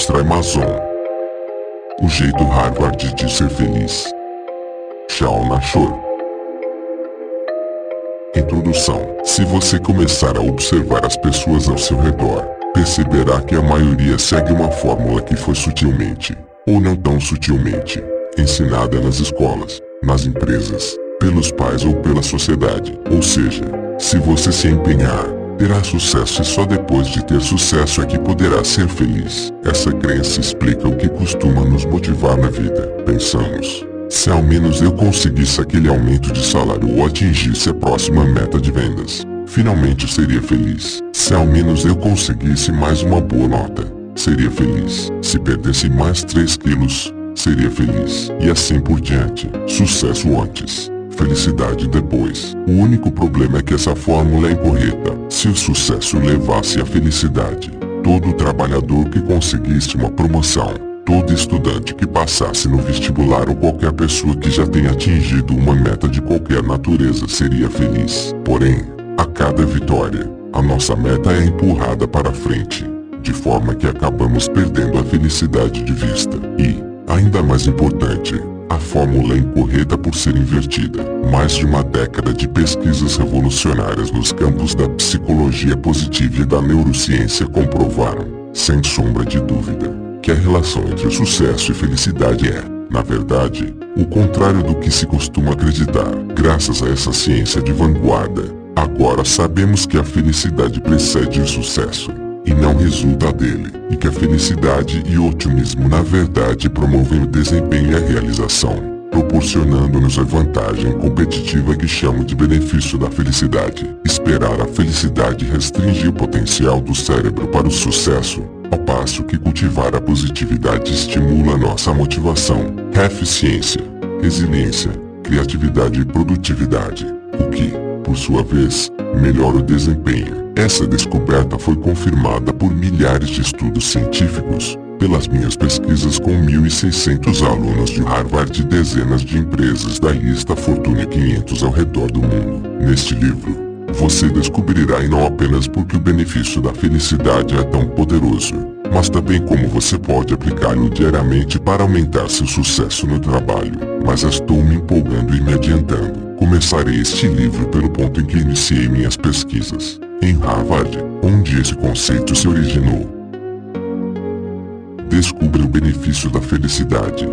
mostra Amazon. O jeito Harvard de ser feliz. Shawn Achor. Introdução. Se você começar a observar as pessoas ao seu redor, perceberá que a maioria segue uma fórmula que foi sutilmente, ou não tão sutilmente, ensinada nas escolas, nas empresas, pelos pais ou pela sociedade. Ou seja, se você se empenhar, terá sucesso e só depois de ter sucesso é que poderá ser feliz. Essa crença explica o que costuma nos motivar na vida. Pensamos: se ao menos eu conseguisse aquele aumento de salário ou atingisse a próxima meta de vendas, finalmente seria feliz. Se ao menos eu conseguisse mais uma boa nota, seria feliz. Se perdesse mais 3 quilos, seria feliz. E assim por diante. Sucesso antes, felicidade depois. O único problema é que essa fórmula é incorreta. Se o sucesso levasse à felicidade, todo trabalhador que conseguisse uma promoção, todo estudante que passasse no vestibular ou qualquer pessoa que já tenha atingido uma meta de qualquer natureza seria feliz. Porém, a cada vitória, a nossa meta é empurrada para frente, de forma que acabamos perdendo a felicidade de vista. E, ainda mais importante, a fórmula é incorreta por ser invertida. Mais de uma década de pesquisas revolucionárias nos campos da psicologia positiva e da neurociência comprovaram, sem sombra de dúvida, que a relação entre sucesso e felicidade é, na verdade, o contrário do que se costuma acreditar. Graças a essa ciência de vanguarda, agora sabemos que a felicidade precede o sucesso, e não resulta dele, e que a felicidade e o otimismo na verdade promovem o desempenho e a realização, proporcionando-nos a vantagem competitiva que chamo de benefício da felicidade. Esperar a felicidade restringe o potencial do cérebro para o sucesso, ao passo que cultivar a positividade estimula nossa motivação, eficiência, resiliência, criatividade e produtividade, o que, por sua vez, melhora o desempenho. Essa descoberta foi confirmada por milhares de estudos científicos, pelas minhas pesquisas com 1.600 alunos de Harvard e dezenas de empresas da lista Fortune 500 ao redor do mundo. Neste livro, você descobrirá e não apenas porque o benefício da felicidade é tão poderoso, mas também como você pode aplicá-lo diariamente para aumentar seu sucesso no trabalho. Mas estou me empolgando e me adiantando. Começarei este livro pelo ponto em que iniciei minhas pesquisas, em Harvard, onde esse conceito se originou. Descubra o benefício da felicidade.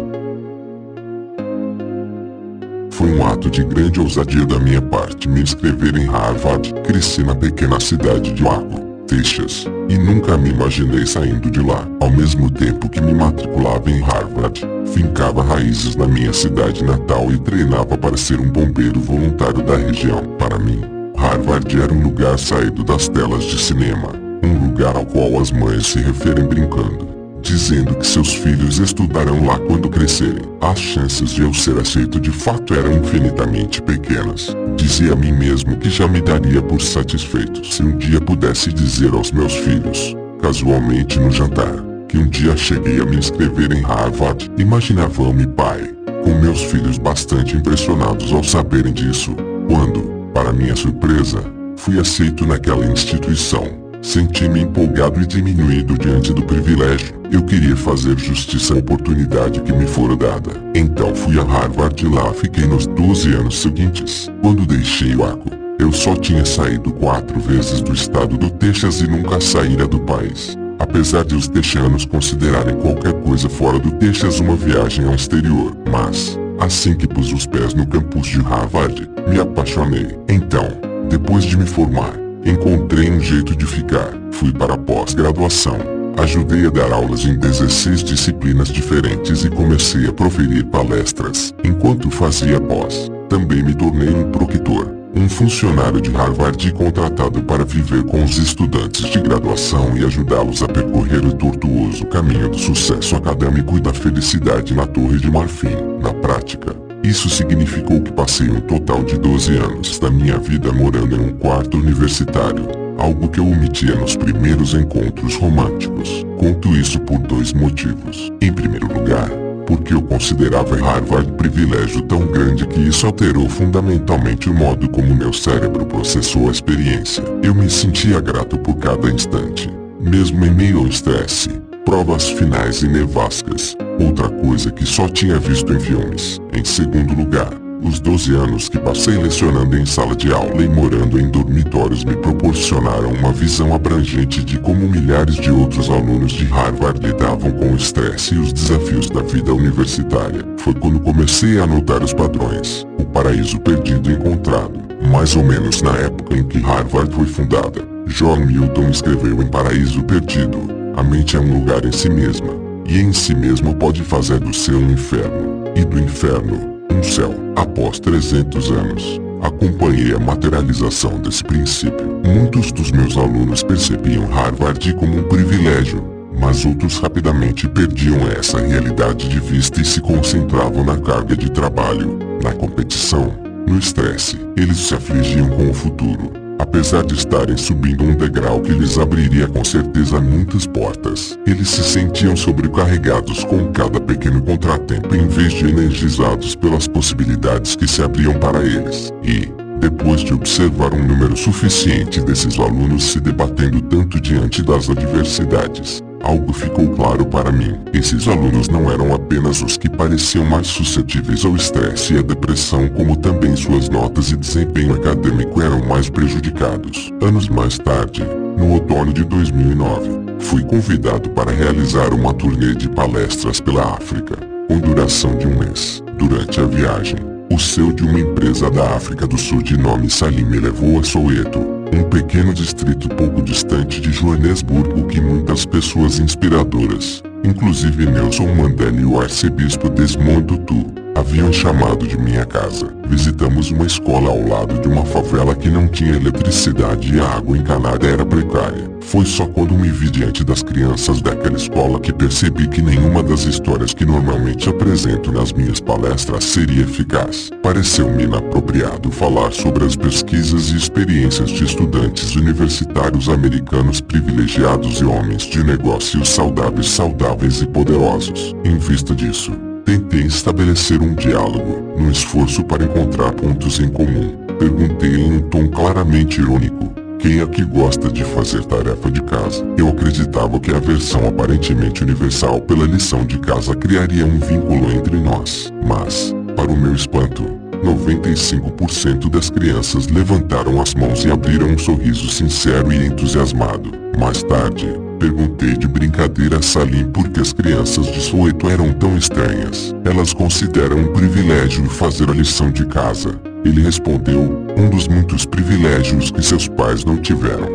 Foi um ato de grande ousadia da minha parte me inscrever em Harvard. Cresci na pequena cidade de Waco, Texas, e nunca me imaginei saindo de lá. Ao mesmo tempo que me matriculava em Harvard, fincava raízes na minha cidade natal e treinava para ser um bombeiro voluntário da região. Para mim, Harvard era um lugar saído das telas de cinema, um lugar ao qual as mães se referem brincando, dizendo que seus filhos estudarão lá quando crescerem. As chances de eu ser aceito de fato eram infinitamente pequenas. Dizia a mim mesmo que já me daria por satisfeito se um dia pudesse dizer aos meus filhos, casualmente no jantar, que um dia cheguei a me inscrever em Harvard. Imaginava-me pai, com meus filhos bastante impressionados ao saberem disso, quando, para minha surpresa, fui aceito naquela instituição. Senti-me empolgado e diminuído diante do privilégio. Eu queria fazer justiça à oportunidade que me fora dada. Então fui a Harvard e lá fiquei nos 12 anos seguintes. Quando deixei Waco, eu só tinha saído 4 vezes do estado do Texas e nunca saíra do país. Apesar de os texanos considerarem qualquer coisa fora do Texas uma viagem ao exterior. Mas, assim que pus os pés no campus de Harvard, me apaixonei. Então, depois de me formar, encontrei um jeito de ficar. Fui para a pós-graduação. Ajudei a dar aulas em 16 disciplinas diferentes e comecei a proferir palestras. Enquanto fazia pós, também me tornei um proctor, um funcionário de Harvard contratado para viver com os estudantes de graduação e ajudá-los a percorrer o tortuoso caminho do sucesso acadêmico e da felicidade na Torre de Marfim. Na prática, isso significou que passei um total de 12 anos da minha vida morando em um quarto universitário, algo que eu omitia nos primeiros encontros românticos. Conto isso por 2 motivos. Em primeiro lugar, porque eu considerava Harvard privilégio tão grande que isso alterou fundamentalmente o modo como meu cérebro processou a experiência. Eu me sentia grato por cada instante, mesmo em meio ao estresse, provas finais e nevascas, outra coisa que só tinha visto em filmes. Em segundo lugar, os 12 anos que passei lecionando em sala de aula e morando em dormitórios me proporcionaram uma visão abrangente de como milhares de outros alunos de Harvard lidavam com o estresse e os desafios da vida universitária. Foi quando comecei a notar os padrões, o paraíso perdido encontrado, mais ou menos na época em que Harvard foi fundada. John Milton escreveu em Paraíso Perdido: a mente é um lugar em si mesma, e em si mesma pode fazer do céu um inferno, e do inferno um céu. Após 300 anos, acompanhei a materialização desse princípio. Muitos dos meus alunos percebiam Harvard como um privilégio, mas outros rapidamente perdiam essa realidade de vista e se concentravam na carga de trabalho, na competição, no estresse. Eles se afligiam com o futuro, apesar de estarem subindo um degrau que lhes abriria com certeza muitas portas. Eles se sentiam sobrecarregados com cada pequeno contratempo em vez de energizados pelas possibilidades que se abriam para eles. E, depois de observar um número suficiente desses alunos se debatendo tanto diante das adversidades, algo ficou claro para mim. Esses alunos não eram apenas os que pareciam mais suscetíveis ao estresse e à depressão, como também suas notas e desempenho acadêmico eram mais prejudicados. Anos mais tarde, no outono de 2009, fui convidado para realizar uma turnê de palestras pela África, com duração de um mês. Durante a viagem, o CEO de uma empresa da África do Sul de nome Salim me levou a Soweto, um pequeno distrito pouco distante de Joanesburgo que muitas pessoas inspiradoras, inclusive Nelson Mandela e o arcebispo Desmond Tutu, haviam chamado de minha casa. Visitamos uma escola ao lado de uma favela que não tinha eletricidade e a água encanada era precária. Foi só quando me vi diante das crianças daquela escola que percebi que nenhuma das histórias que normalmente apresento nas minhas palestras seria eficaz. Pareceu-me inapropriado falar sobre as pesquisas e experiências de estudantes universitários americanos privilegiados e homens de negócios saudáveis e poderosos. Em vista disso, tentei estabelecer um diálogo, num esforço para encontrar pontos em comum. Perguntei em um tom claramente irônico: quem é que gosta de fazer tarefa de casa? Eu acreditava que a versão aparentemente universal pela lição de casa criaria um vínculo entre nós. Mas, para o meu espanto, 95% das crianças levantaram as mãos e abriram um sorriso sincero e entusiasmado. Mais tarde, perguntei de brincadeira a Salim por que as crianças de Soweto eram tão estranhas. Elas consideram um privilégio fazer a lição de casa. Ele respondeu: um dos muitos privilégios que seus pais não tiveram.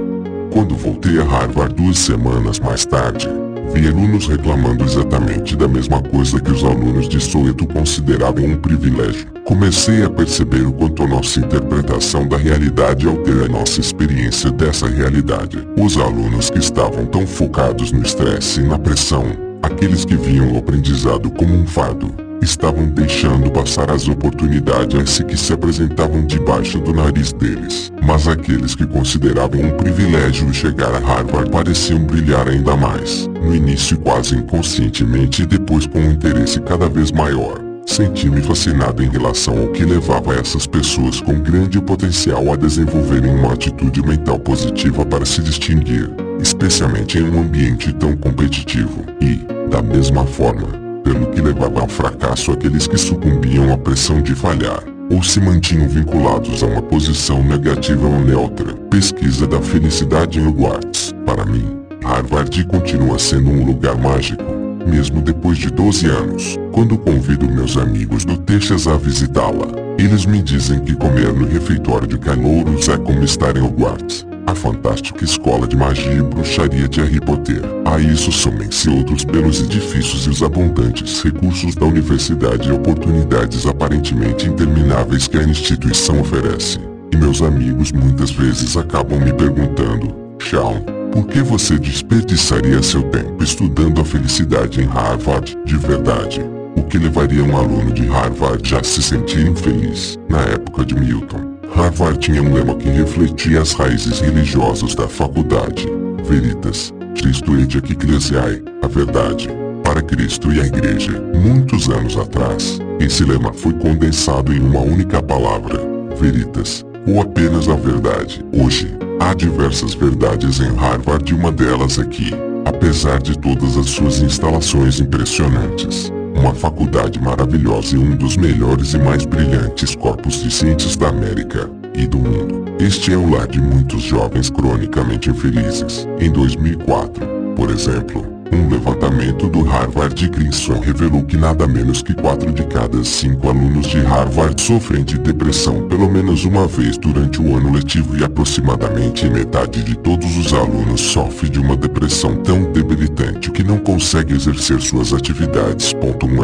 Quando voltei a Harvard 2 semanas mais tarde, vi alunos reclamando exatamente da mesma coisa que os alunos de Soweto consideravam um privilégio. Comecei a perceber o quanto a nossa interpretação da realidade altera a nossa experiência dessa realidade. Os alunos que estavam tão focados no estresse e na pressão, aqueles que viam o aprendizado como um fardo, estavam deixando passar as oportunidades que se apresentavam debaixo do nariz deles. Mas aqueles que consideravam um privilégio chegar a Harvard pareciam brilhar ainda mais. No início quase inconscientemente e depois com um interesse cada vez maior. Senti-me fascinado em relação ao que levava essas pessoas com grande potencial a desenvolverem uma atitude mental positiva para se distinguir, especialmente em um ambiente tão competitivo. E, da mesma forma, pelo que levava ao fracasso aqueles que sucumbiam à pressão de falhar, ou se mantinham vinculados a uma posição negativa ou neutra. Pesquisa da felicidade em Hogwarts. Para mim, Harvard continua sendo um lugar mágico, mesmo depois de 12 anos. Quando convido meus amigos do Texas a visitá-la, eles me dizem que comer no refeitório de calouros é como estar em Hogwarts, a fantástica escola de magia e bruxaria de Harry Potter. A isso somem-se outros belos edifícios e os abundantes recursos da universidade e oportunidades aparentemente intermináveis que a instituição oferece. E meus amigos muitas vezes acabam me perguntando: Sean, por que você desperdiçaria seu tempo estudando a felicidade em Harvard? De verdade, o que levaria um aluno de Harvard a se sentir infeliz? Na época de Milton, Harvard tinha um lema que refletia as raízes religiosas da faculdade: Veritas, Christo et Ecclesiae, a verdade, para Cristo e a Igreja. Muitos anos atrás, esse lema foi condensado em uma única palavra: Veritas, ou apenas a verdade. Hoje, há diversas verdades em Harvard e uma delas é que Apesar de todas as suas instalações impressionantes, uma faculdade maravilhosa e um dos melhores e mais brilhantes corpos discentes da América e do mundo, este é o lar de muitos jovens cronicamente infelizes. Em 2004, por exemplo, um levantamento do Harvard Crimson revelou que nada menos que 4 de cada 5 alunos de Harvard sofrem de depressão pelo menos uma vez durante o ano letivo e aproximadamente metade de todos os alunos sofre de uma depressão tão debilitante que não consegue exercer suas atividades.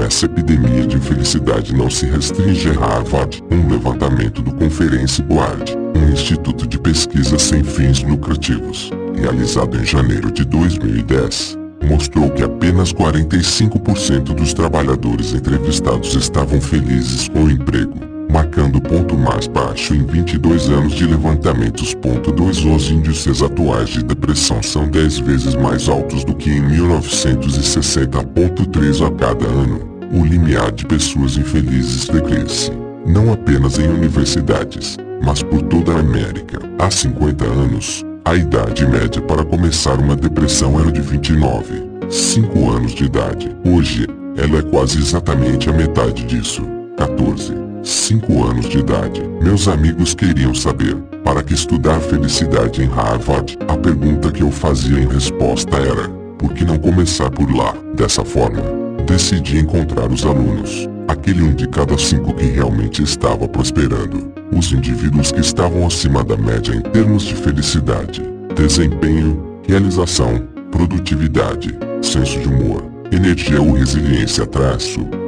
Essa epidemia de infelicidade não se restringe a Harvard. Um levantamento do Conference Board, um instituto de pesquisa sem fins lucrativos, realizado em janeiro de 2010, mostrou que apenas 45% dos trabalhadores entrevistados estavam felizes com o emprego, marcando o ponto mais baixo em 22 anos de levantamentos. Os índices atuais de depressão são 10 vezes mais altos do que em 1960. A cada ano, o limiar de pessoas infelizes decresce, não apenas em universidades, mas por toda a América. Há 50 anos, a idade média para começar uma depressão era de 5 anos de idade. Hoje, ela é quase exatamente a metade disso, 5 anos de idade. Meus amigos queriam saber, para que estudar felicidade em Harvard? A pergunta que eu fazia em resposta era, por que não começar por lá? Dessa forma, decidi encontrar os alunos, aquele 1 de cada 5 que realmente estava prosperando, os indivíduos que estavam acima da média em termos de felicidade, desempenho, realização, produtividade, senso de humor, energia ou resiliência.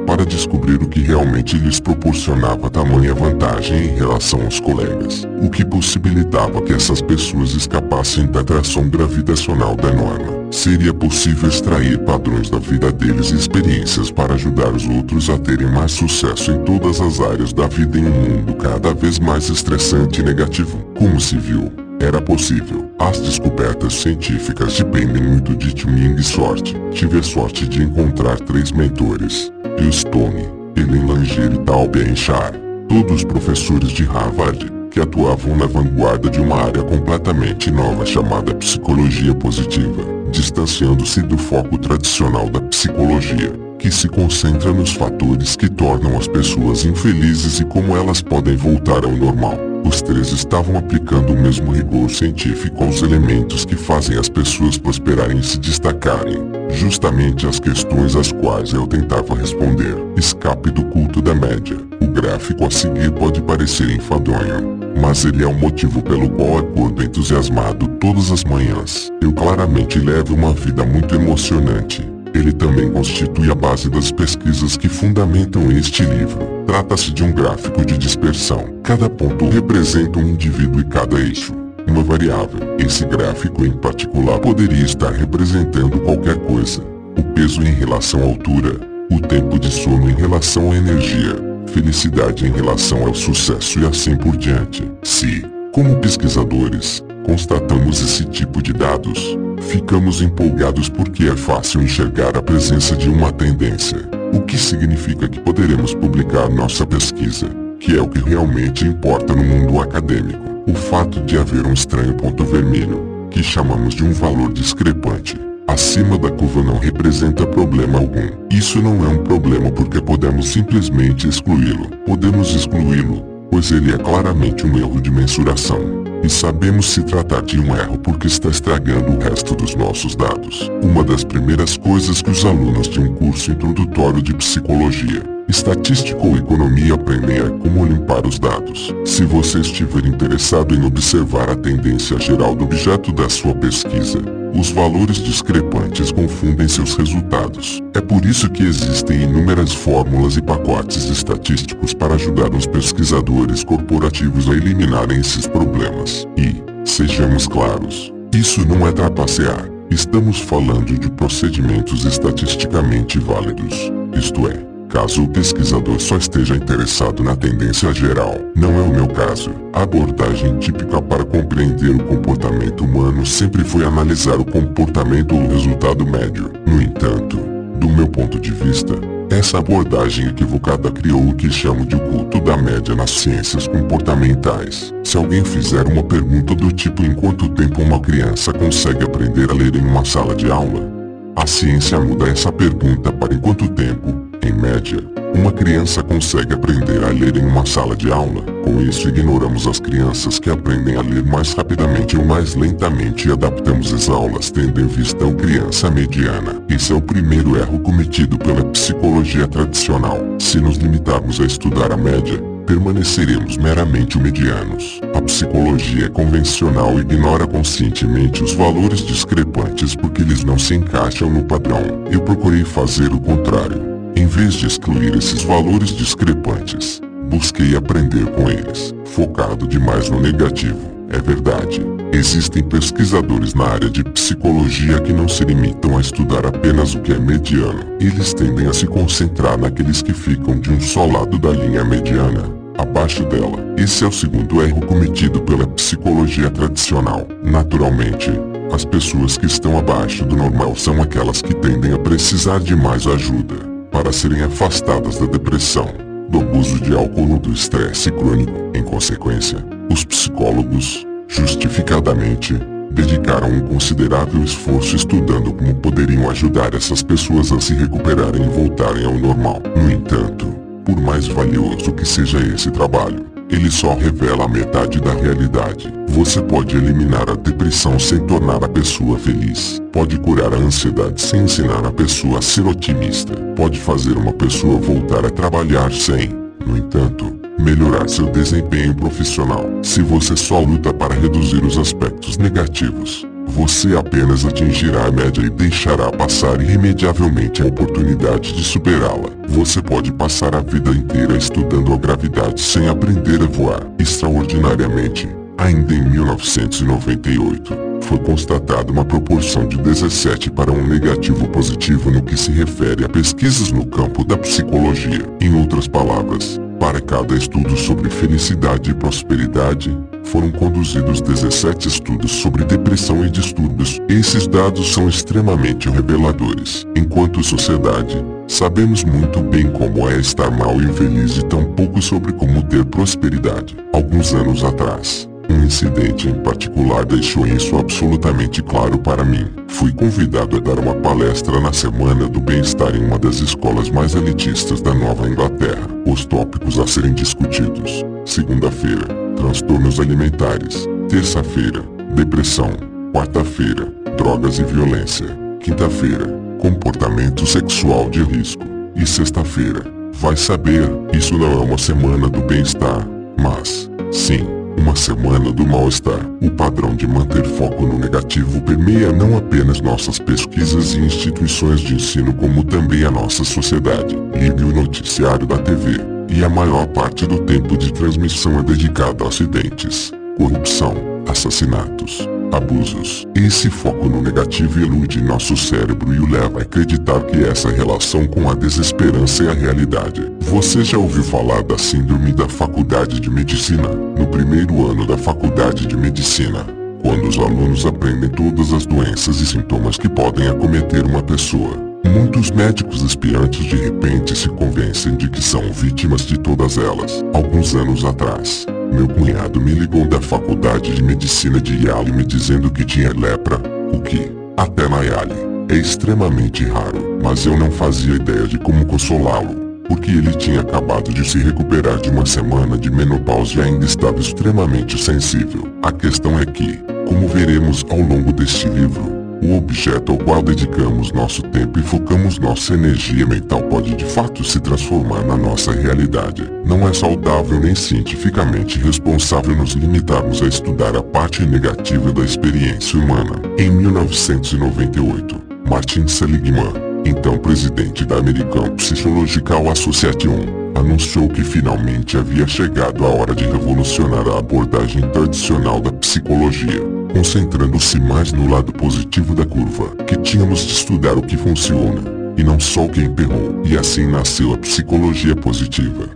Para descobrir o que realmente lhes proporcionava tamanha vantagem em relação aos colegas, o que possibilitava que essas pessoas escapassem da atração gravitacional da norma. Seria possível extrair padrões da vida deles e experiências para ajudar os outros a terem mais sucesso em todas as áreas da vida em um mundo cada vez mais estressante e negativo. Como se viu, era possível. As descobertas científicas dependem muito de timing e sorte. Tive a sorte de encontrar 3 mentores: Bill Stone, Ellen Langer e Tal Ben-Shahar, todos professores de Harvard, que atuavam na vanguarda de uma área completamente nova chamada psicologia positiva, distanciando-se do foco tradicional da psicologia, que se concentra nos fatores que tornam as pessoas infelizes e como elas podem voltar ao normal. Os 3 estavam aplicando o mesmo rigor científico aos elementos que fazem as pessoas prosperarem e se destacarem, justamente as questões às quais eu tentava responder. Escape do culto da média. O gráfico a seguir pode parecer enfadonho, mas ele é o motivo pelo qual acordo entusiasmado todas as manhãs. Eu claramente levo uma vida muito emocionante. Ele também constitui a base das pesquisas que fundamentam este livro. Trata-se de um gráfico de dispersão. Cada ponto representa um indivíduo e cada eixo uma variável. Esse gráfico em particular poderia estar representando qualquer coisa. O peso em relação à altura, o tempo de sono em relação à energia, felicidade em relação ao sucesso e assim por diante. Se, como pesquisadores, constatamos esse tipo de dados, ficamos empolgados porque é fácil enxergar a presença de uma tendência, o que significa que poderemos publicar nossa pesquisa, que é o que realmente importa no mundo acadêmico. O fato de haver um estranho ponto vermelho, que chamamos de um valor discrepante, acima da curva não representa problema algum. Isso não é um problema porque podemos simplesmente excluí-lo. Podemos excluí-lo, pois ele é claramente um erro de mensuração. E sabemos se tratar de um erro porque está estragando o resto dos nossos dados. Uma das primeiras coisas que os alunos de um curso introdutório de psicologia, estatística ou economia aprendem é como limpar os dados. Se você estiver interessado em observar a tendência geral do objeto da sua pesquisa, os valores discrepantes confundem seus resultados. É por isso que existem inúmeras fórmulas e pacotes estatísticos para ajudar os pesquisadores corporativos a eliminarem esses problemas. E, sejamos claros, isso não é trapacear. Estamos falando de procedimentos estatisticamente válidos. Isto é, caso o pesquisador só esteja interessado na tendência geral, não é o meu caso. A abordagem típica para compreender o comportamento humano sempre foi analisar o comportamento ou o resultado médio. No entanto, do meu ponto de vista, Essa abordagem equivocada criou o que chamo de o culto da média nas ciências comportamentais. Se alguém fizer uma pergunta do tipo em quanto tempo uma criança consegue aprender a ler em uma sala de aula, a ciência muda essa pergunta para em quanto tempo, em média, uma criança consegue aprender a ler em uma sala de aula. Com isso ignoramos as crianças que aprendem a ler mais rapidamente ou mais lentamente e adaptamos as aulas tendo em vista a criança mediana. Esse é o primeiro erro cometido pela psicologia tradicional. Se nos limitarmos a estudar a média, permaneceremos meramente medianos. A psicologia convencional ignora conscientemente os valores discrepantes porque eles não se encaixam no padrão. Eu procurei fazer o contrário. Em vez de excluir esses valores discrepantes, busquei aprender com eles, focado demais no negativo. É verdade, existem pesquisadores na área de psicologia que não se limitam a estudar apenas o que é mediano. Eles tendem a se concentrar naqueles que ficam de um só lado da linha mediana, abaixo dela. Esse é o segundo erro cometido pela psicologia tradicional. Naturalmente, as pessoas que estão abaixo do normal são aquelas que tendem a precisar de mais ajuda para serem afastadas da depressão, do abuso de álcool ou do estresse crônico. Em consequência, os psicólogos, justificadamente, dedicaram um considerável esforço estudando como poderiam ajudar essas pessoas a se recuperarem e voltarem ao normal. No entanto, por mais valioso que seja esse trabalho, ele só revela a metade da realidade. Você pode eliminar a depressão sem tornar a pessoa feliz. Pode curar a ansiedade sem ensinar a pessoa a ser otimista. Pode fazer uma pessoa voltar a trabalhar sem, no entanto, melhorar seu desempenho profissional. Se você só luta para reduzir os aspectos negativos, você apenas atingirá a média e deixará passar irremediavelmente a oportunidade de superá-la. Você pode passar a vida inteira estudando a gravidade sem aprender a voar. Extraordinariamente, ainda em 1998, foi constatada uma proporção de 17 para um negativo positivo no que se refere a pesquisas no campo da psicologia. Em outras palavras, para cada estudo sobre felicidade e prosperidade, foram conduzidos 17 estudos sobre depressão e distúrbios. Esses dados são extremamente reveladores. Enquanto sociedade, sabemos muito bem como é estar mal e infeliz e tão pouco sobre como ter prosperidade. Alguns anos atrás, um incidente em particular deixou isso absolutamente claro para mim. Fui convidado a dar uma palestra na Semana do Bem-Estar em uma das escolas mais elitistas da Nova Inglaterra. Os tópicos a serem discutidos: segunda-feira, transtornos alimentares; terça-feira, depressão; quarta-feira, drogas e violência; quinta-feira, comportamento sexual de risco; e sexta-feira, vai saber, isso não é uma semana do bem-estar, mas, sim, uma semana do mal-estar. O padrão de manter foco no negativo permeia não apenas nossas pesquisas e instituições de ensino como também a nossa sociedade. Ligue o noticiário da TV, e a maior parte do tempo de transmissão é dedicada a acidentes, corrupção, assassinatos, abusos. Esse foco no negativo ilude nosso cérebro e o leva a acreditar que essa relação com a desesperança é a realidade. Você já ouviu falar da síndrome da faculdade de medicina? No primeiro ano da faculdade de medicina, quando os alunos aprendem todas as doenças e sintomas que podem acometer uma pessoa, muitos médicos aspirantes de repente se convencem de que são vítimas de todas elas. Alguns anos atrás, meu cunhado me ligou da faculdade de medicina de Yale me dizendo que tinha lepra, o que, até na Yale, é extremamente raro. Mas eu não fazia ideia de como consolá-lo, porque ele tinha acabado de se recuperar de uma semana de menopausa e ainda estava extremamente sensível. A questão é que, como veremos ao longo deste livro, o objeto ao qual dedicamos nosso tempo e focamos nossa energia mental pode de fato se transformar na nossa realidade. Não é saudável nem cientificamente responsável nos limitarmos a estudar a parte negativa da experiência humana. Em 1998, Martin Seligman, então presidente da American Psychological Association, anunciou que finalmente havia chegado a hora de revolucionar a abordagem tradicional da psicologia, concentrando-se mais no lado positivo da curva, que tínhamos de estudar o que funciona, e não só o que emperrou, e assim nasceu a psicologia positiva.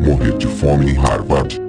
Morrer de fome em Harvard.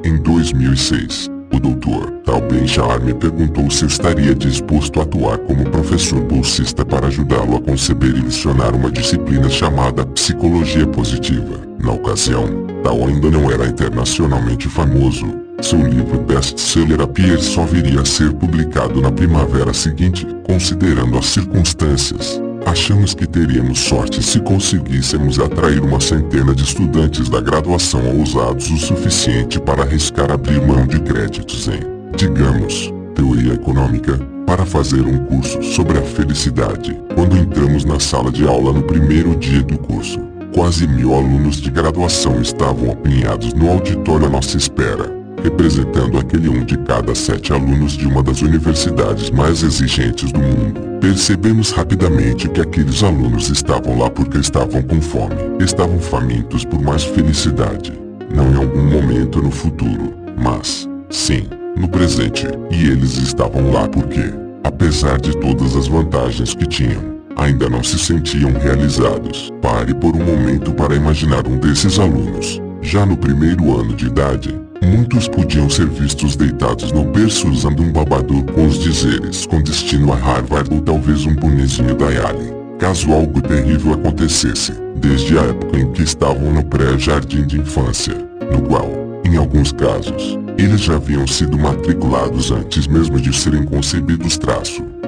Em 2006, o Dr. Tal Benchar me perguntou se eu estaria disposto a atuar como professor bolsista para ajudá-lo a conceber e lecionar uma disciplina chamada Psicologia Positiva. Na ocasião, Tal ainda não era internacionalmente famoso. Seu livro best-seller Appear só viria a ser publicado na primavera seguinte. Considerando as circunstâncias, achamos que teríamos sorte se conseguíssemos atrair uma centena de estudantes da graduação ousados o suficiente para arriscar abrir mão de créditos em, digamos, teoria econômica, para fazer um curso sobre a felicidade. Quando entramos na sala de aula no primeiro dia do curso, quase 1000 alunos de graduação estavam apinhados no auditório à nossa espera, representando aquele 1 de cada 7 alunos de uma das universidades mais exigentes do mundo. Percebemos rapidamente que aqueles alunos estavam lá porque estavam com fome. Estavam famintos por mais felicidade. Não em algum momento no futuro, mas, sim, no presente. E eles estavam lá porque, apesar de todas as vantagens que tinham, ainda não se sentiam realizados. Pare por um momento para imaginar um desses alunos. Já no primeiro ano de idade, muitos podiam ser vistos deitados no berço usando um babador com os dizeres com destino a Harvard ou talvez um bonezinho da Yale. Caso algo terrível acontecesse, desde a época em que estavam no pré-jardim de infância, no qual, em alguns casos, eles já haviam sido matriculados antes mesmo de serem concebidos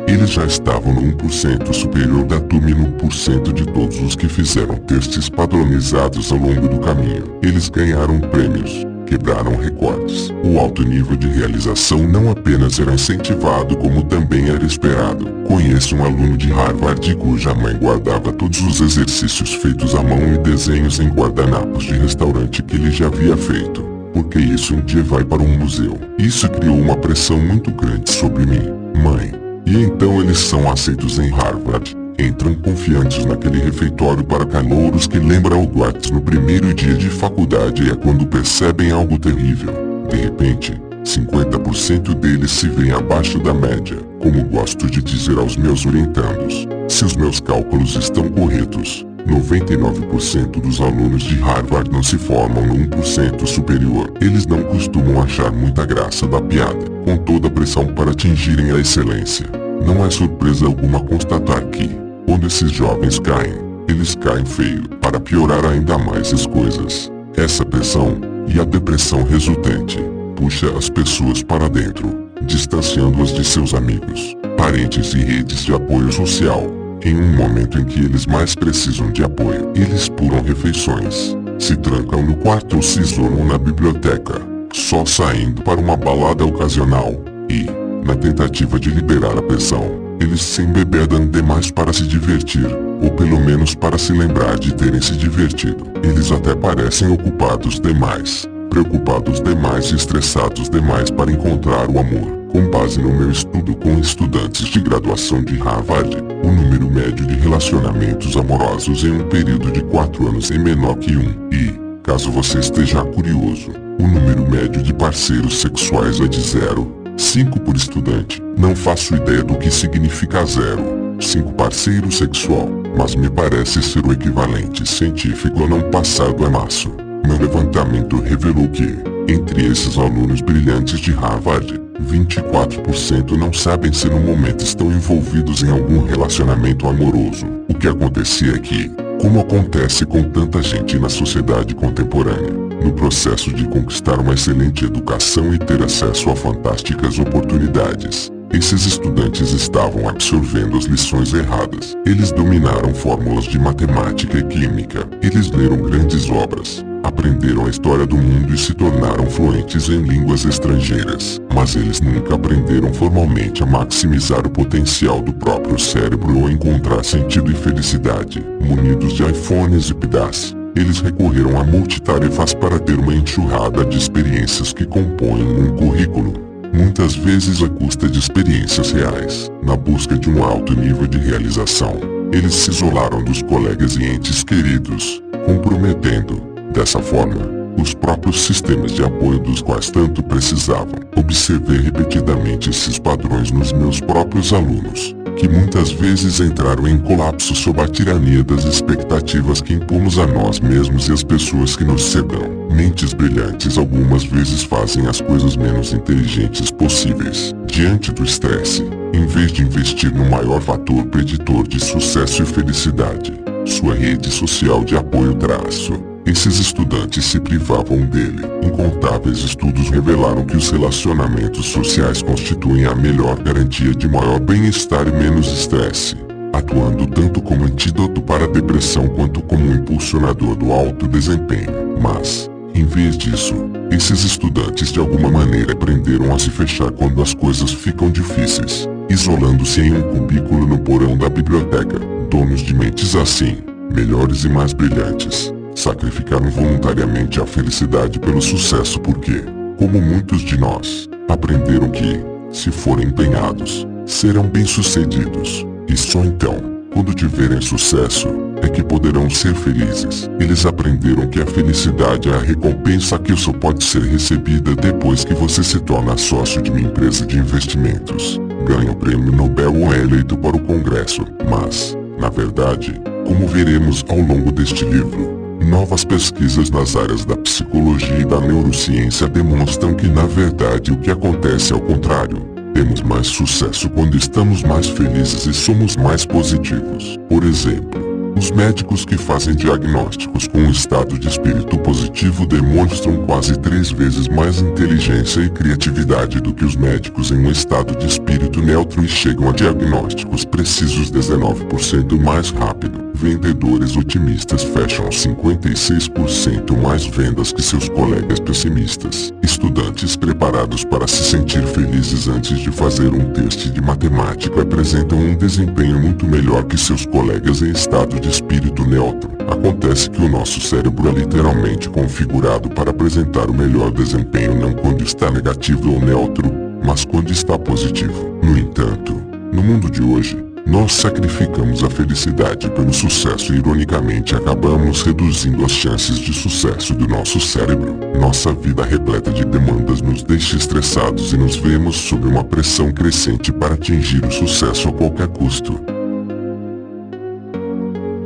eles já estavam no 1% superior da turma e no 1% de todos os que fizeram testes padronizados ao longo do caminho. Eles ganharam prêmios, quebraram recordes. O alto nível de realização não apenas era incentivado como também era esperado. Conheço um aluno de Harvard cuja mãe guardava todos os exercícios feitos à mão e desenhos em guardanapos de restaurante que ele já havia feito, porque isso um dia vai para um museu. Isso criou uma pressão muito grande sobre mim, mãe. E então eles são aceitos em Harvard. Entram confiantes naquele refeitório para calouros que lembra Hogwarts no primeiro dia de faculdade e é quando percebem algo terrível. De repente, 50% deles se veem abaixo da média. Como gosto de dizer aos meus orientandos, se os meus cálculos estão corretos, 99% dos alunos de Harvard não se formam no 1% superior. Eles não costumam achar muita graça da piada, com toda a pressão para atingirem a excelência. Não é surpresa alguma constatar que, quando esses jovens caem, eles caem feio. Para piorar ainda mais as coisas, essa pressão, e a depressão resultante, puxa as pessoas para dentro, distanciando-as de seus amigos, parentes e redes de apoio social. Em um momento em que eles mais precisam de apoio, eles pulam refeições, se trancam no quarto ou se isolam na biblioteca, só saindo para uma balada ocasional, e, na tentativa de liberar a pressão, eles se embebedam demais para se divertir, ou pelo menos para se lembrar de terem se divertido. Eles até parecem ocupados demais, preocupados demais e estressados demais para encontrar o amor. Com base no meu estudo com estudantes de graduação de Harvard, o número médio de relacionamentos amorosos em um período de 4 anos é menor que 1. E, caso você esteja curioso, o número médio de parceiros sexuais é de 0,5 por estudante. Não faço ideia do que significa 0,5 parceiro sexual, mas me parece ser o equivalente científico a não passar do amasso. Meu levantamento revelou que, entre esses alunos brilhantes de Harvard, 24% não sabem se no momento estão envolvidos em algum relacionamento amoroso. O que acontecia é que, como acontece com tanta gente na sociedade contemporânea, no processo de conquistar uma excelente educação e ter acesso a fantásticas oportunidades, esses estudantes estavam absorvendo as lições erradas. Eles dominaram fórmulas de matemática e química. Eles leram grandes obras, aprenderam a história do mundo e se tornaram fluentes em línguas estrangeiras. Mas eles nunca aprenderam formalmente a maximizar o potencial do próprio cérebro ou encontrar sentido e felicidade. Munidos de iPhones e PDAs, eles recorreram a multitarefas para ter uma enxurrada de experiências que compõem um currículo. Muitas vezes à custa de experiências reais. Na busca de um alto nível de realização, eles se isolaram dos colegas e entes queridos, comprometendo, dessa forma, os próprios sistemas de apoio dos quais tanto precisavam. Observei repetidamente esses padrões nos meus próprios alunos, que muitas vezes entraram em colapso sob a tirania das expectativas que impomos a nós mesmos e às pessoas que nos cercam. Mentes brilhantes algumas vezes fazem as coisas menos inteligentes possíveis. Diante do estresse, em vez de investir no maior fator preditor de sucesso e felicidade, sua rede social de apoio traço, esses estudantes se privavam dele. Incontáveis estudos revelaram que os relacionamentos sociais constituem a melhor garantia de maior bem-estar e menos estresse, atuando tanto como antídoto para a depressão quanto como um impulsionador do alto desempenho. Mas, em vez disso, esses estudantes de alguma maneira aprenderam a se fechar quando as coisas ficam difíceis, isolando-se em um cubículo no porão da biblioteca. Donos de mentes assim, melhores e mais brilhantes, sacrificaram voluntariamente a felicidade pelo sucesso porque, como muitos de nós, aprenderam que, se forem empenhados, serão bem-sucedidos, e só então, quando tiverem sucesso, é que poderão ser felizes. Eles aprenderam que a felicidade é a recompensa que só pode ser recebida depois que você se torna sócio de uma empresa de investimentos, ganha o prêmio Nobel ou é eleito para o Congresso. Mas, na verdade, como veremos ao longo deste livro, novas pesquisas nas áreas da psicologia e da neurociência demonstram que na verdade o que acontece é o contrário. Temos mais sucesso quando estamos mais felizes e somos mais positivos. Por exemplo, os médicos que fazem diagnósticos com um estado de espírito positivo demonstram quase 3 vezes mais inteligência e criatividade do que os médicos em um estado de espírito neutro e chegam a diagnósticos precisos 19% mais rápido. Vendedores otimistas fecham 56% mais vendas que seus colegas pessimistas. Estudantes preparados para se sentir felizes antes de fazer um teste de matemática apresentam um desempenho muito melhor que seus colegas em estado de espírito neutro. Acontece que o nosso cérebro é literalmente configurado para apresentar o melhor desempenho não quando está negativo ou neutro, mas quando está positivo. No entanto, no mundo de hoje, nós sacrificamos a felicidade pelo sucesso e ironicamente acabamos reduzindo as chances de sucesso do nosso cérebro. Nossa vida repleta de demandas nos deixa estressados e nos vemos sob uma pressão crescente para atingir o sucesso a qualquer custo.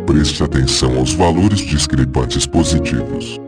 Preste atenção aos valores discrepantes positivos.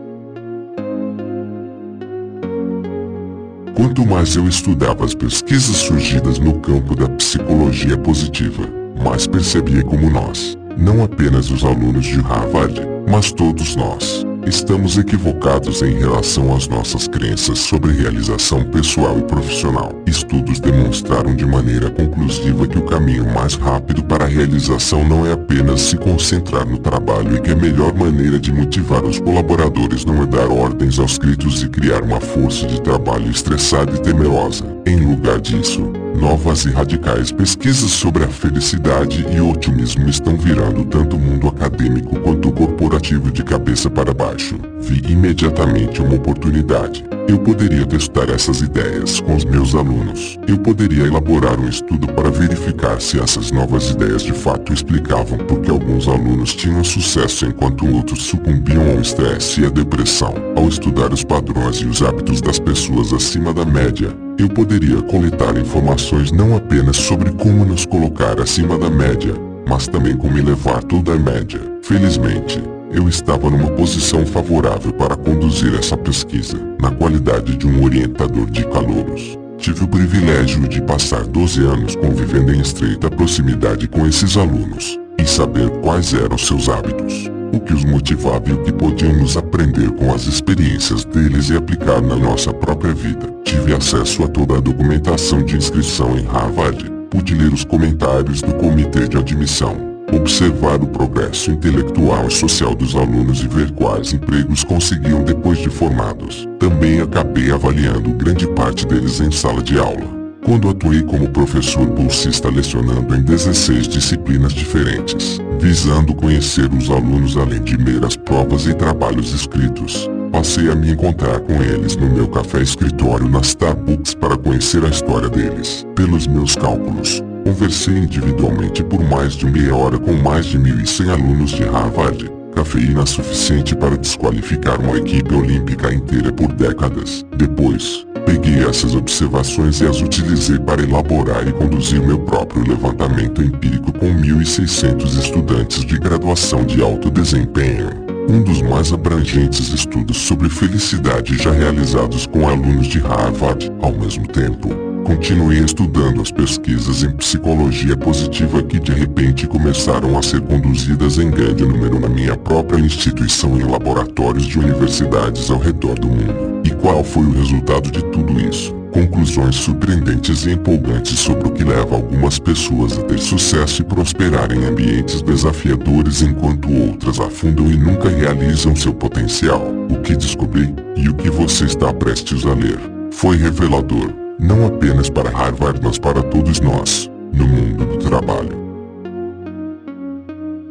Quanto mais eu estudava as pesquisas surgidas no campo da psicologia positiva, mais percebia como nós, não apenas os alunos de Harvard, mas todos nós, estamos equivocados em relação às nossas crenças sobre realização pessoal e profissional. Estudos demonstraram de maneira conclusiva que o caminho mais rápido para a realização não é apenas se concentrar no trabalho e que a melhor maneira de motivar os colaboradores não é dar ordens aos gritos e criar uma força de trabalho estressada e temerosa. Em lugar disso, novas e radicais pesquisas sobre a felicidade e o otimismo estão virando tanto o mundo acadêmico quanto o corporativo de cabeça para baixo. Vi imediatamente uma oportunidade. Eu poderia testar essas ideias com os meus alunos. Eu poderia elaborar um estudo para verificar se essas novas ideias de fato explicavam por que alguns alunos tinham sucesso enquanto outros sucumbiam ao estresse e à depressão. Ao estudar os padrões e os hábitos das pessoas acima da média, eu poderia coletar informações não apenas sobre como nos colocar acima da média, mas também como elevar toda a média. Felizmente, eu estava numa posição favorável para conduzir essa pesquisa, na qualidade de um orientador de calouros. Tive o privilégio de passar 12 anos convivendo em estreita proximidade com esses alunos, e saber quais eram seus hábitos, o que os motivava e o que podíamos aprender com as experiências deles e aplicar na nossa própria vida. Tive acesso a toda a documentação de inscrição em Harvard, pude ler os comentários do comitê de admissão, observar o progresso intelectual e social dos alunos e ver quais empregos conseguiam depois de formados. Também acabei avaliando grande parte deles em sala de aula, quando atuei como professor bolsista lecionando em 16 disciplinas diferentes, visando conhecer os alunos além de meras provas e trabalhos escritos. Passei a me encontrar com eles no meu café escritório na Starbucks para conhecer a história deles. Pelos meus cálculos, conversei individualmente por mais de meia hora com mais de 1.100 alunos de Harvard, cafeína suficiente para desqualificar uma equipe olímpica inteira por décadas. Depois, peguei essas observações e as utilizei para elaborar e conduzir meu próprio levantamento empírico com 1.600 estudantes de graduação de alto desempenho. um dos mais abrangentes estudos sobre felicidade já realizados com alunos de Harvard. Ao mesmo tempo, continuei estudando as pesquisas em psicologia positiva que de repente começaram a ser conduzidas em grande número na minha própria instituição e em laboratórios de universidades ao redor do mundo. E qual foi o resultado de tudo isso? Conclusões surpreendentes e empolgantes sobre o que leva algumas pessoas a ter sucesso e prosperar em ambientes desafiadores enquanto outras afundam e nunca realizam seu potencial. O que descobri, e o que você está prestes a ler, foi revelador, não apenas para Harvard mas para todos nós, no mundo do trabalho.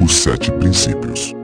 Os 7 princípios.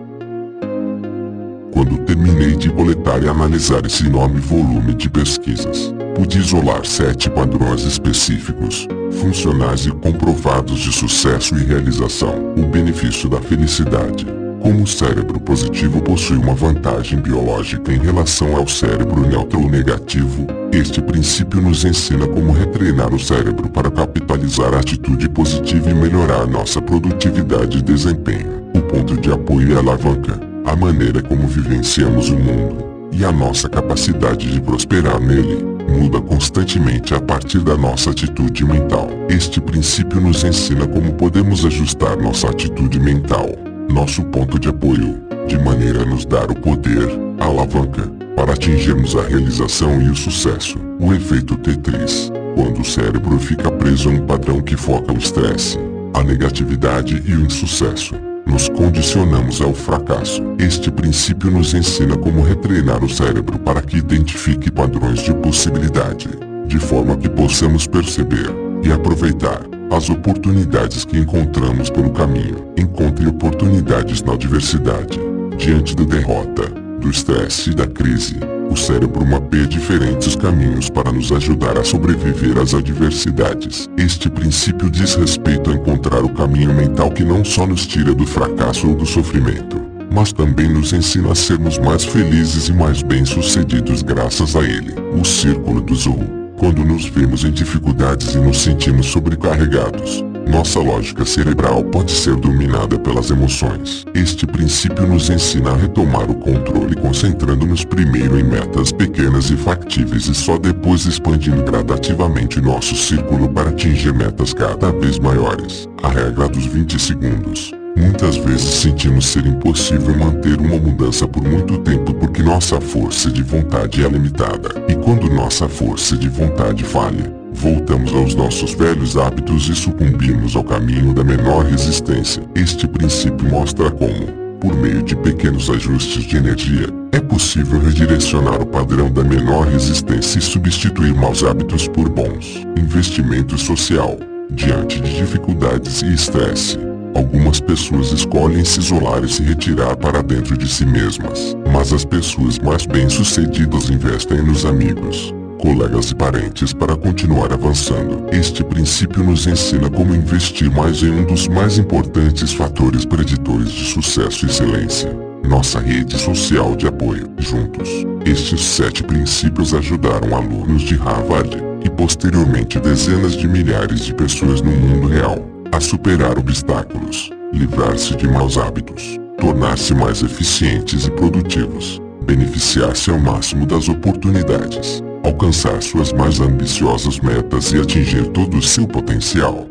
Quando terminei de coletar e analisar esse enorme volume de pesquisas, pude isolar 7 padrões específicos, funcionais e comprovados de sucesso e realização. O benefício da felicidade. Como o cérebro positivo possui uma vantagem biológica em relação ao cérebro neutro ou negativo, este princípio nos ensina como retreinar o cérebro para capitalizar a atitude positiva e melhorar nossa produtividade e desempenho. O ponto de apoio e alavanca, a maneira como vivenciamos o mundo, e a nossa capacidade de prosperar nele, muda constantemente a partir da nossa atitude mental. Este princípio nos ensina como podemos ajustar nossa atitude mental, nosso ponto de apoio, de maneira a nos dar o poder, a alavanca, para atingirmos a realização e o sucesso. O efeito Tetris, quando o cérebro fica preso a um padrão que foca o estresse, a negatividade e o insucesso, nos condicionamos ao fracasso. Este princípio nos ensina como retreinar o cérebro para que identifique padrões de possibilidade, de forma que possamos perceber e aproveitar as oportunidades que encontramos pelo caminho. Encontre oportunidades na adversidade. Diante da derrota, do estresse e da crise, o cérebro mapeia diferentes caminhos para nos ajudar a sobreviver às adversidades. Este princípio diz respeito a encontrar o caminho mental que não só nos tira do fracasso ou do sofrimento, mas também nos ensina a sermos mais felizes e mais bem-sucedidos graças a ele. O círculo do Zorro. Quando nos vemos em dificuldades e nos sentimos sobrecarregados, nossa lógica cerebral pode ser dominada pelas emoções. Este princípio nos ensina a retomar o controle concentrando-nos primeiro em metas pequenas e factíveis e só depois expandindo gradativamente nosso círculo para atingir metas cada vez maiores. A regra dos 20 segundos. Muitas vezes sentimos ser impossível manter uma mudança por muito tempo porque nossa força de vontade é limitada. E quando nossa força de vontade falha, voltamos aos nossos velhos hábitos e sucumbimos ao caminho da menor resistência. Este princípio mostra como, por meio de pequenos ajustes de energia, é possível redirecionar o padrão da menor resistência e substituir maus hábitos por bons. Investimento social. Diante de dificuldades e estresse, algumas pessoas escolhem se isolar e se retirar para dentro de si mesmas. Mas as pessoas mais bem-sucedidas investem nos amigos, colegas e parentes para continuar avançando. Este princípio nos ensina como investir mais em um dos mais importantes fatores preditores de sucesso e excelência: nossa rede social de apoio. Juntos, estes 7 princípios ajudaram alunos de Harvard, e posteriormente dezenas de milhares de pessoas no mundo real, a superar obstáculos, livrar-se de maus hábitos, tornar-se mais eficientes e produtivos, beneficiar-se ao máximo das oportunidades, alcançar suas mais ambiciosas metas e atingir todo o seu potencial.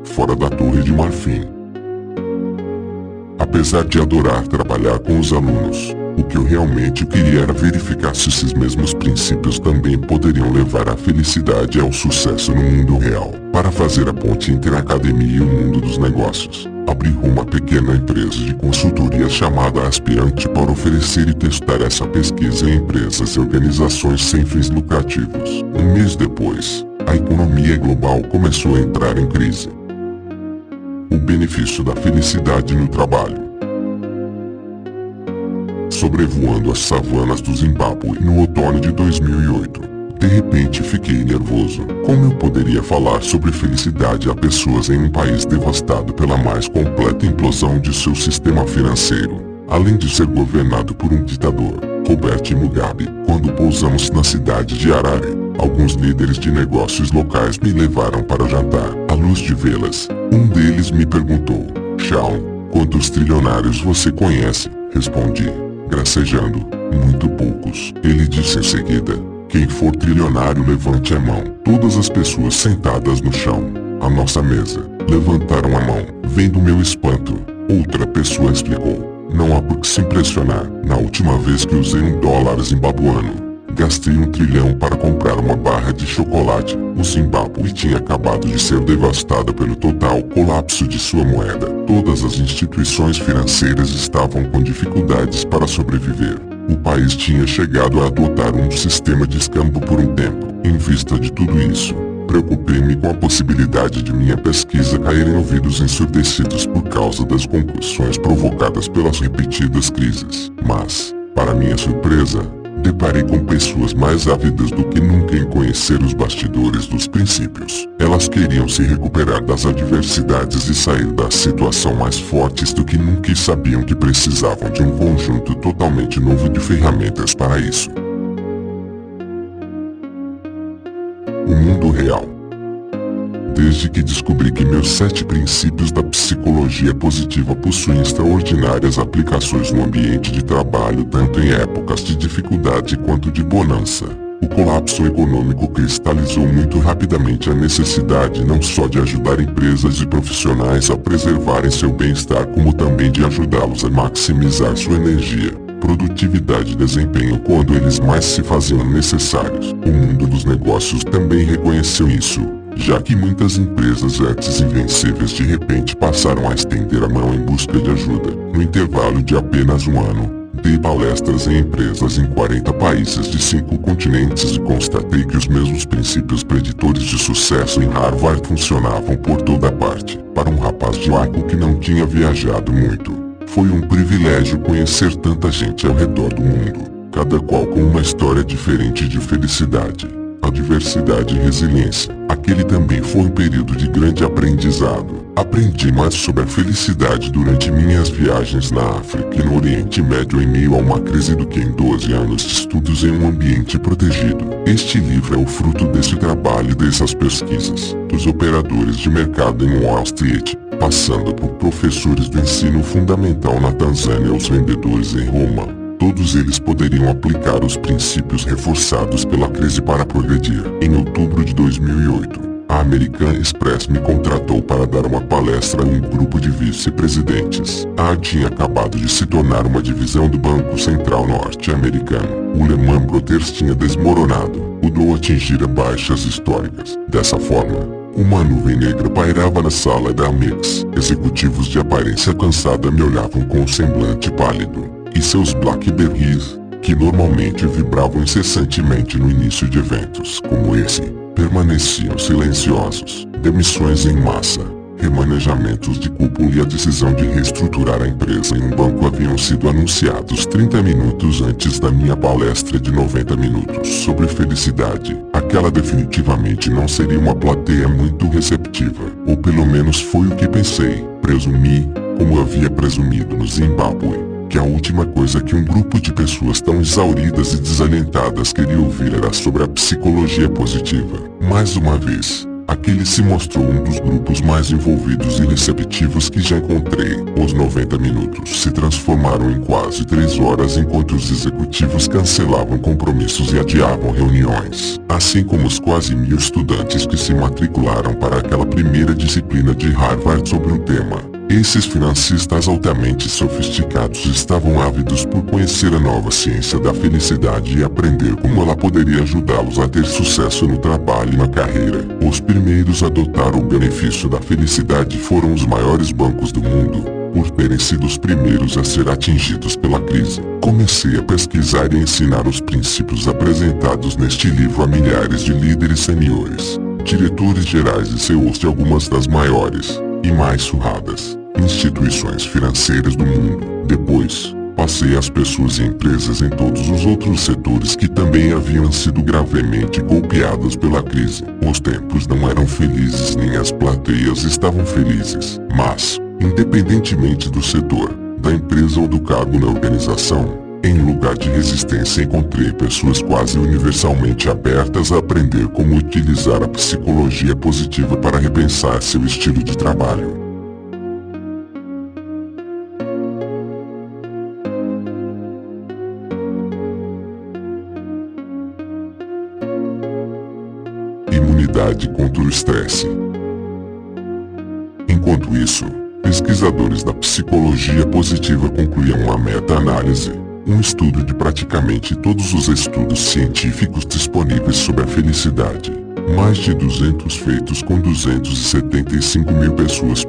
Fora da Torre de Marfim. Apesar de adorar trabalhar com os alunos, o que eu realmente queria era verificar se esses mesmos princípios também poderiam levar à felicidade e ao sucesso no mundo real. Para fazer a ponte entre a academia e o mundo dos negócios, abri uma pequena empresa de consultoria chamada Aspirante para oferecer e testar essa pesquisa em empresas e organizações sem fins lucrativos. Um mês depois, a economia global começou a entrar em crise. O benefício da felicidade no trabalho. Sobrevoando as savanas do Zimbábue no outono de 2008, de repente fiquei nervoso. Como eu poderia falar sobre felicidade a pessoas em um país devastado pela mais completa implosão de seu sistema financeiro, além de ser governado por um ditador, Robert Mugabe? Quando pousamos na cidade de Harare, alguns líderes de negócios locais me levaram para jantar. À luz de velas, um deles me perguntou: Shawn, Quantos trilionários você conhece? Respondi, gracejando. Muito poucos. Ele disse em seguida: quem for trilionário levante a mão. Todas as pessoas sentadas no chão, à nossa mesa, levantaram a mão. Vendo meu espanto, outra pessoa explicou: não há por que se impressionar. Na última vez que usei $1 zimbabuano, gastei $1 trilhão para comprar uma barra de chocolate. O Zimbábue tinha acabado de ser devastada pelo total colapso de sua moeda. Todas as instituições financeiras estavam com dificuldades para sobreviver. O país tinha chegado a adotar um sistema de escambo por um tempo. Em vista de tudo isso, preocupei-me com a possibilidade de minha pesquisa cair em ouvidos ensurdecidos por causa das concussões provocadas pelas repetidas crises. Mas, para minha surpresa, deparei com pessoas mais ávidas do que nunca em conhecer os bastidores dos princípios. Elas queriam se recuperar das adversidades e sair da situação mais fortes do que nunca, e sabiam que precisavam de um conjunto totalmente novo de ferramentas para isso. O mundo real. Desde que descobri que meus 7 princípios da psicologia positiva possuem extraordinárias aplicações no ambiente de trabalho, tanto em épocas de dificuldade quanto de bonança, o colapso econômico cristalizou muito rapidamente a necessidade não só de ajudar empresas e profissionais a preservarem seu bem-estar, como também de ajudá-los a maximizar sua energia, produtividade e desempenho quando eles mais se faziam necessários. O mundo dos negócios também reconheceu isso, já que muitas empresas antes invencíveis de repente passaram a estender a mão em busca de ajuda. No intervalo de apenas um ano, dei palestras em empresas em 40 países de 5 continentes e constatei que os mesmos princípios preditores de sucesso em Harvard funcionavam por toda parte. Para um rapaz de Waco que não tinha viajado muito, foi um privilégio conhecer tanta gente ao redor do mundo, cada qual com uma história diferente de felicidade, adversidade e resiliência. Aquele também foi um período de grande aprendizado. Aprendi mais sobre a felicidade durante minhas viagens na África e no Oriente Médio em meio a uma crise do que em 12 anos de estudos em um ambiente protegido. Este livro é o fruto desse trabalho e dessas pesquisas, dos operadores de mercado em Wall Street, passando por professores do ensino fundamental na Tanzânia aos vendedores em Roma. Todos eles poderiam aplicar os princípios reforçados pela crise para progredir. Em outubro de 2008, a American Express me contratou para dar uma palestra a um grupo de vice-presidentes. A tinha acabado de se tornar uma divisão do Banco Central norte-americano. O Lehman Brothers tinha desmoronado, mudou a atingir baixas históricas. Dessa forma, uma nuvem negra pairava na sala da Amex. Executivos de aparência cansada me olhavam com um semblante pálido, e seus Blackberries, que normalmente vibravam incessantemente no início de eventos como esse, permaneciam silenciosos. Demissões em massa, remanejamentos de cúpula e a decisão de reestruturar a empresa em um banco haviam sido anunciados 30 minutos antes da minha palestra de 90 minutos sobre felicidade. Aquela definitivamente não seria uma plateia muito receptiva, ou pelo menos foi o que pensei. Presumi, como havia presumido no Zimbábue, que a última coisa que um grupo de pessoas tão exauridas e desalentadas queria ouvir era sobre a psicologia positiva. Mais uma vez, aquele se mostrou um dos grupos mais envolvidos e receptivos que já encontrei. Os 90 minutos se transformaram em quase 3 horas enquanto os executivos cancelavam compromissos e adiavam reuniões, assim como os quase 1000 estudantes que se matricularam para aquela primeira disciplina de Harvard sobre o tema. Esses financistas altamente sofisticados estavam ávidos por conhecer a nova ciência da felicidade e aprender como ela poderia ajudá-los a ter sucesso no trabalho e na carreira. Os primeiros a adotar o benefício da felicidade foram os maiores bancos do mundo, por terem sido os primeiros a ser atingidos pela crise. Comecei a pesquisar e ensinar os princípios apresentados neste livro a milhares de líderes seniores, diretores gerais e CEOs de algumas das maiores e mais surradas instituições financeiras do mundo. Depois, passei às pessoas e empresas em todos os outros setores que também haviam sido gravemente golpeadas pela crise. Os tempos não eram felizes nem as plateias estavam felizes, mas, independentemente do setor, da empresa ou do cargo na organização, em lugar de resistência encontrei pessoas quase universalmente abertas a aprender como utilizar a psicologia positiva para repensar seu estilo de trabalho. felicidade contra o estresse. Enquanto isso, pesquisadores da psicologia positiva concluíam uma meta-análise, um estudo de praticamente todos os estudos científicos disponíveis sobre a felicidade. Mais de 200 feitos com 275 mil pessoas.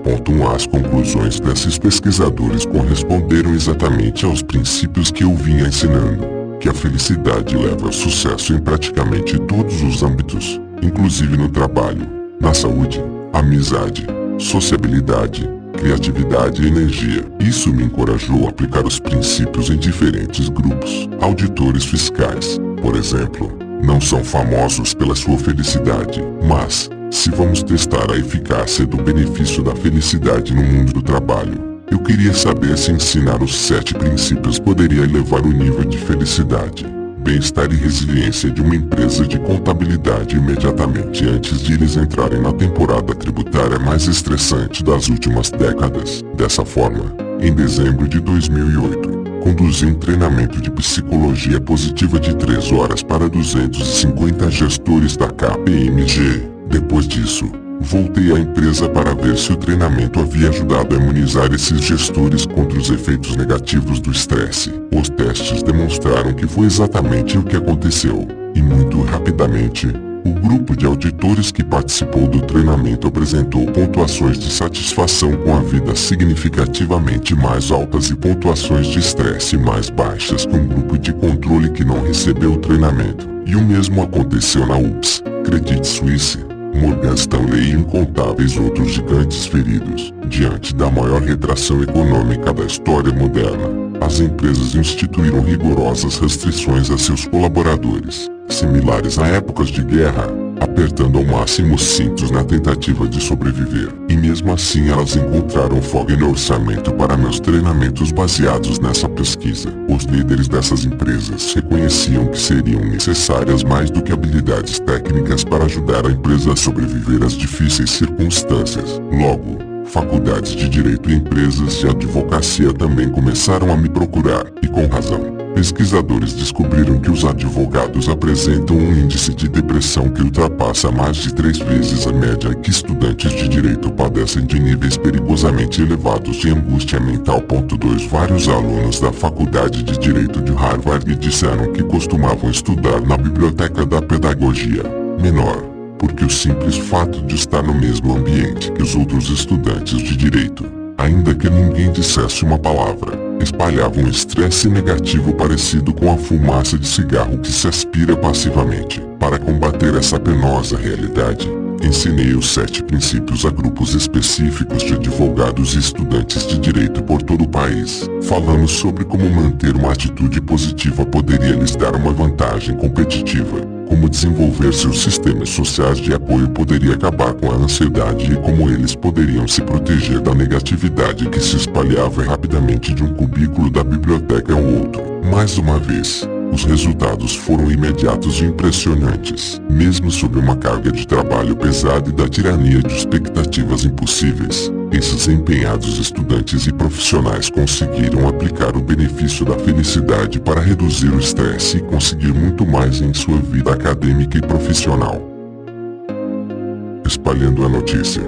As conclusões desses pesquisadores corresponderam exatamente aos princípios que eu vinha ensinando, que a felicidade leva ao sucesso em praticamente todos os âmbitos, inclusive no trabalho, na saúde, amizade, sociabilidade, criatividade e energia. Isso me encorajou a aplicar os princípios em diferentes grupos. Auditores fiscais, por exemplo, não são famosos pela sua felicidade, mas, se vamos testar a eficácia do benefício da felicidade no mundo do trabalho, eu queria saber se ensinar os 7 princípios poderia elevar o nível de felicidade, bem-estar e resiliência de uma empresa de contabilidade imediatamente antes de eles entrarem na temporada tributária mais estressante das últimas décadas. Dessa forma, em dezembro de 2008, conduzi um treinamento de psicologia positiva de 3 horas para 250 gestores da KPMG. Depois disso, voltei à empresa para ver se o treinamento havia ajudado a imunizar esses gestores contra os efeitos negativos do estresse. Os testes demonstraram que foi exatamente o que aconteceu, e muito rapidamente, o grupo de auditores que participou do treinamento apresentou pontuações de satisfação com a vida significativamente mais altas e pontuações de estresse mais baixas que um grupo de controle que não recebeu o treinamento. E o mesmo aconteceu na UBS, Credit Suisse, Morgan Stanley e incontáveis outros gigantes feridos. Diante da maior retração econômica da história moderna, as empresas instituíram rigorosas restrições a seus colaboradores, similares a épocas de guerra, apertando ao máximo os cintos na tentativa de sobreviver. E mesmo assim elas encontraram folga no orçamento para meus treinamentos baseados nessa pesquisa. Os líderes dessas empresas reconheciam que seriam necessárias mais do que habilidades técnicas para ajudar a empresa a sobreviver às difíceis circunstâncias. Logo, faculdades de direito e empresas de advocacia também começaram a me procurar, e com razão. Pesquisadores descobriram que os advogados apresentam um índice de depressão que ultrapassa mais de 3 vezes a média e que estudantes de direito padecem de níveis perigosamente elevados de angústia mental. 2 Vários alunos da Faculdade de Direito de Harvard disseram que costumavam estudar na biblioteca da pedagogia menor, porque o simples fato de estar no mesmo ambiente que os outros estudantes de direito, ainda que ninguém dissesse uma palavra, espalhava um estresse negativo parecido com a fumaça de cigarro que se aspira passivamente. Para combater essa penosa realidade, ensinei os 7 princípios a grupos específicos de advogados e estudantes de direito por todo o país. Falamos sobre como manter uma atitude positiva poderia lhes dar uma vantagem competitiva, como desenvolver seus sistemas sociais de apoio poderia acabar com a ansiedade e como eles poderiam se proteger da negatividade que se espalhava rapidamente de um cubículo da biblioteca ao outro. Mais uma vez, os resultados foram imediatos e impressionantes, mesmo sob uma carga de trabalho pesada e da tirania de expectativas impossíveis. Esses empenhados estudantes e profissionais conseguiram aplicar o benefício da felicidade para reduzir o estresse e conseguir muito mais em sua vida acadêmica e profissional. Espalhando a notícia.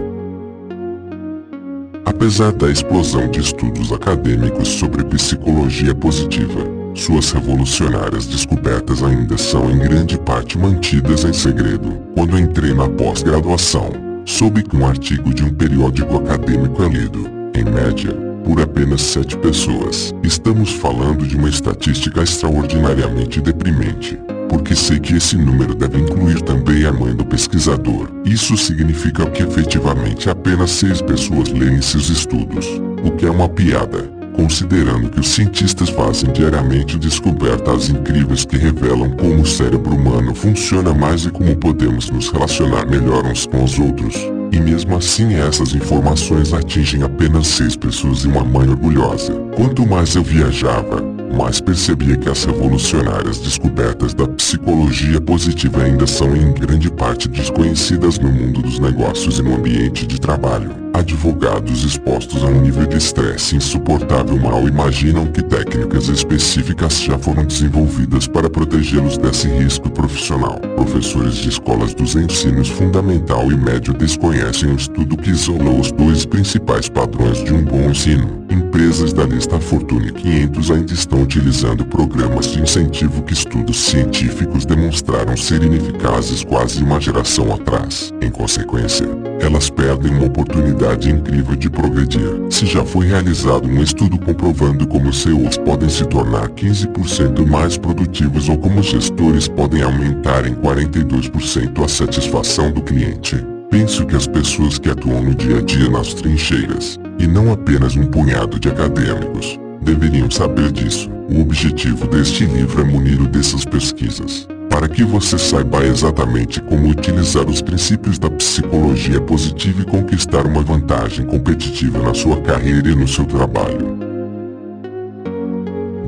Apesar da explosão de estudos acadêmicos sobre psicologia positiva, suas revolucionárias descobertas ainda são em grande parte mantidas em segredo. Quando entrei na pós-graduação, soube que um artigo de um periódico acadêmico é lido, em média, por apenas 7 pessoas. Estamos falando de uma estatística extraordinariamente deprimente, porque sei que esse número deve incluir também a mãe do pesquisador. Isso significa que efetivamente apenas 6 pessoas leem esses estudos, o que é uma piada, considerando que os cientistas fazem diariamente descobertas incríveis que revelam como o cérebro humano funciona mais e como podemos nos relacionar melhor uns com os outros. E mesmo assim essas informações atingem apenas 6 pessoas e uma mãe orgulhosa. Quanto mais eu viajava, mais percebia que as revolucionárias descobertas da psicologia positiva ainda são em grande parte desconhecidas no mundo dos negócios e no ambiente de trabalho. Advogados expostos a um nível de estresse insuportável mal imaginam que técnicas específicas já foram desenvolvidas para protegê-los desse risco profissional. Professores de escolas dos ensinos fundamental e médio desconhecem o estudo que isolou os dois principais padrões de um bom ensino. Empresas da lista Fortune 500 ainda estão utilizando programas de incentivo que estudos científicos demonstraram ser ineficazes quase uma geração atrás. Em consequência, elas perdem uma oportunidade incrível de progredir. Se já foi realizado um estudo comprovando como os CEOs podem se tornar 15% mais produtivos ou como os gestores podem aumentar em 42% a satisfação do cliente, penso que as pessoas que atuam no dia a dia nas trincheiras, e não apenas um punhado de acadêmicos, deveriam saber disso. O objetivo deste livro é munir-o dessas pesquisas, para que você saiba exatamente como utilizar os princípios da psicologia positiva e conquistar uma vantagem competitiva na sua carreira e no seu trabalho.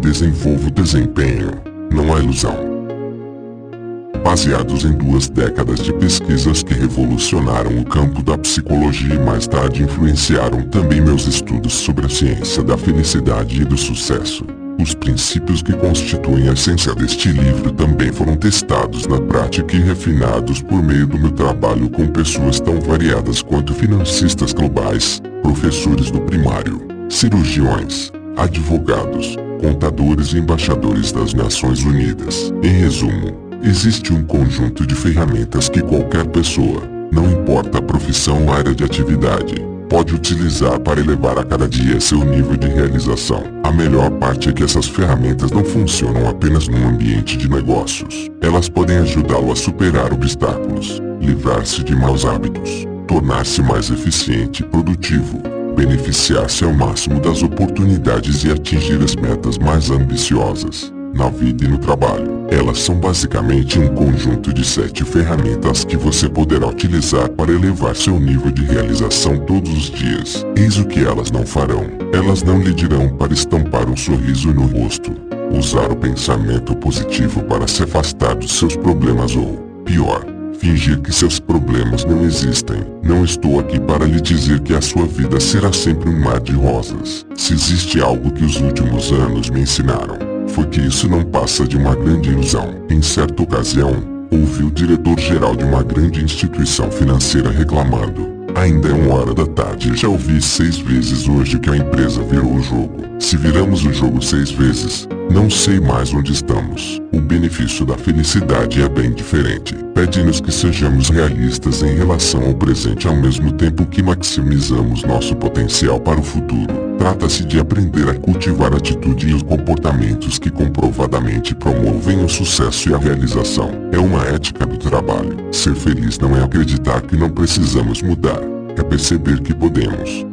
Desenvolva o desempenho, não a ilusão. Baseados em 2 décadas de pesquisas que revolucionaram o campo da psicologia e mais tarde influenciaram também meus estudos sobre a ciência da felicidade e do sucesso, os princípios que constituem a essência deste livro também foram testados na prática e refinados por meio do meu trabalho com pessoas tão variadas quanto financistas globais, professores do primário, cirurgiões, advogados, contadores e embaixadores das Nações Unidas. Em resumo, existe um conjunto de ferramentas que qualquer pessoa, não importa a profissão ou área de atividade, pode utilizar para elevar a cada dia seu nível de realização. A melhor parte é que essas ferramentas não funcionam apenas num ambiente de negócios. Elas podem ajudá-lo a superar obstáculos, livrar-se de maus hábitos, tornar-se mais eficiente e produtivo, beneficiar-se ao máximo das oportunidades e atingir as metas mais ambiciosas, na vida e no trabalho. Elas são basicamente um conjunto de 7 ferramentas que você poderá utilizar para elevar seu nível de realização todos os dias. Eis o que elas não farão. Elas não lhe dirão para estampar um sorriso no rosto, usar o pensamento positivo para se afastar dos seus problemas ou, pior, fingir que seus problemas não existem. Não estou aqui para lhe dizer que a sua vida será sempre um mar de rosas. Se existe algo que os últimos anos me ensinaram, foi que isso não passa de uma grande ilusão. Em certa ocasião, ouvi o diretor-geral de uma grande instituição financeira reclamando: ainda é 1h da tarde e já ouvi 6 vezes hoje que a empresa virou o jogo. Se viramos o jogo 6 vezes, não sei mais onde estamos. O benefício da felicidade é bem diferente. Pede-nos que sejamos realistas em relação ao presente ao mesmo tempo que maximizamos nosso potencial para o futuro. Trata-se de aprender a cultivar a atitude e os comportamentos que comprovadamente promovem o sucesso e a realização. É uma ética do trabalho. Ser feliz não é acreditar que não precisamos mudar, é perceber que podemos.